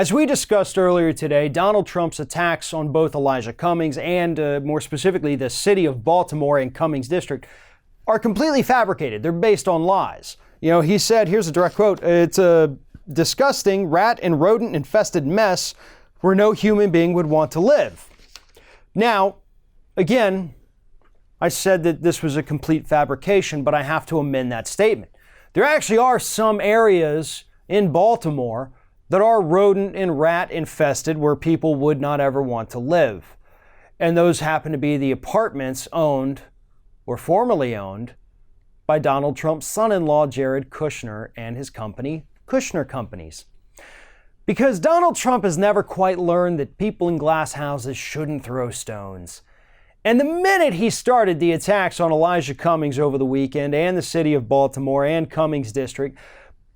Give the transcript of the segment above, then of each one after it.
As we discussed earlier today, Donald Trump's attacks on both Elijah Cummings and, more specifically, the city of Baltimore and Cummings District are completely fabricated. They're based on lies. He said, here's a direct quote, "It's a disgusting rat and rodent infested mess where no human being would want to live." Now, again, I said that this was a complete fabrication, but I have to amend that statement. There actually are some areas in Baltimore that are rodent and rat infested where people would not ever want to live. And those happen to be the apartments owned or formerly owned by Donald Trump's son-in-law, Jared Kushner, and his company, Kushner Companies. Because Donald Trump has never quite learned that people in glass houses shouldn't throw stones. And the minute he started the attacks on Elijah Cummings over the weekend and the city of Baltimore and Cummings District,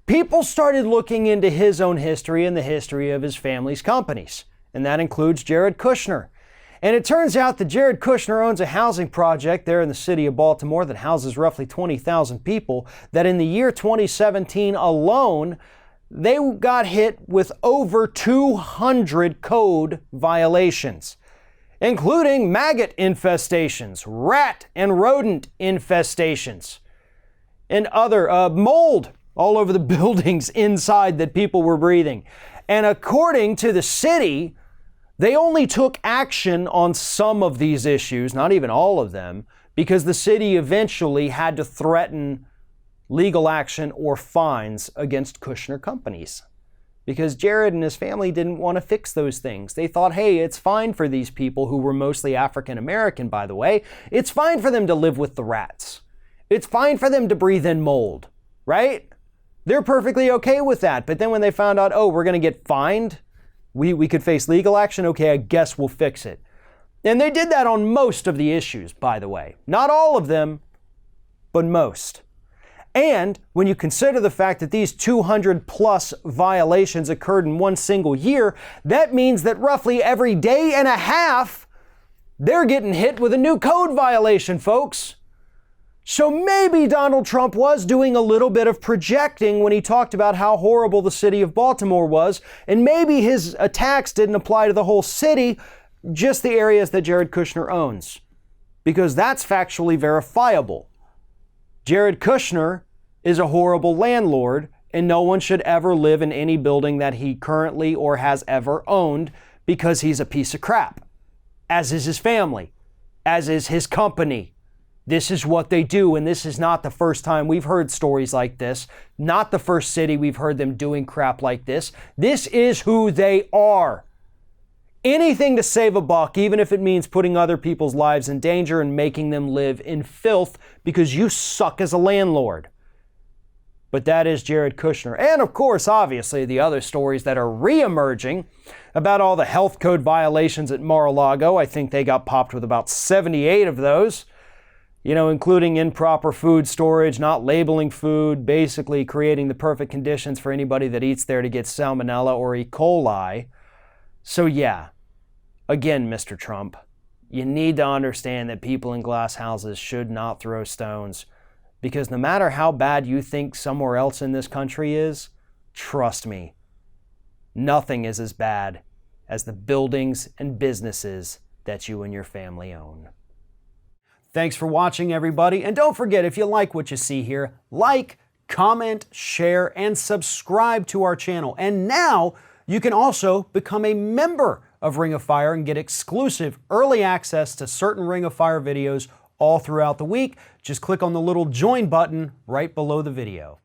people started looking into his own history and the history of his family's companies. And that includes Jared Kushner. And it turns out that Jared Kushner owns a housing project there in the city of Baltimore that houses roughly 20,000 people, that in the year 2017 alone, they got hit with over 200 code violations, including maggot infestations, rat and rodent infestations, and other mold all over the buildings inside that people were breathing. And according to the city, they only took action on some of these issues, not even all of them, because the city eventually had to threaten legal action or fines against Kushner Companies. Because Jared and his family didn't want to fix those things. They thought, hey, it's fine for these people who were mostly African American, by the way. It's fine for them to live with the rats. It's fine for them to breathe in mold, right? They're perfectly okay with that. But then when they found out, oh, we're going to get fined, we could face legal action, okay, I guess we'll fix it. And they did that on most of the issues, by the way. Not all of them, but most. And when you consider the fact that these 200 plus violations occurred in one single year, that means that roughly every day and a half, they're getting hit with a new code violation, folks. So maybe Donald Trump was doing a little bit of projecting when he talked about how horrible the city of Baltimore was, and maybe his attacks didn't apply to the whole city, just the areas that Jared Kushner owns, because that's factually verifiable. Jared Kushner is a horrible landlord, and no one should ever live in any building that he currently or has ever owned because he's a piece of crap, as is his family, as is his company. This is what they do, and this is not the first time we've heard stories like this, not the first city we've heard them doing crap like this. This is who they are. Anything to save a buck, even if it means putting other people's lives in danger and making them live in filth because you suck as a landlord. But that is Jared Kushner. And of course, obviously, the other stories that are re-emerging about all the health code violations at Mar-a-Lago. I think they got popped with about 78 of those, including improper food storage, not labeling food, basically creating the perfect conditions for anybody that eats there to get salmonella or E. coli. So yeah, again, Mr. Trump, you need to understand that people in glass houses should not throw stones. Because no matter how bad you think somewhere else in this country is, trust me, nothing is as bad as the buildings and businesses that you and your family own. Thanks for watching, everybody. And don't forget, if you like what you see here, like, comment, share, and subscribe to our channel. And now you can also become a member of Ring of Fire and get exclusive early access to certain Ring of Fire videos all throughout the week. Just click on the little join button right below the video.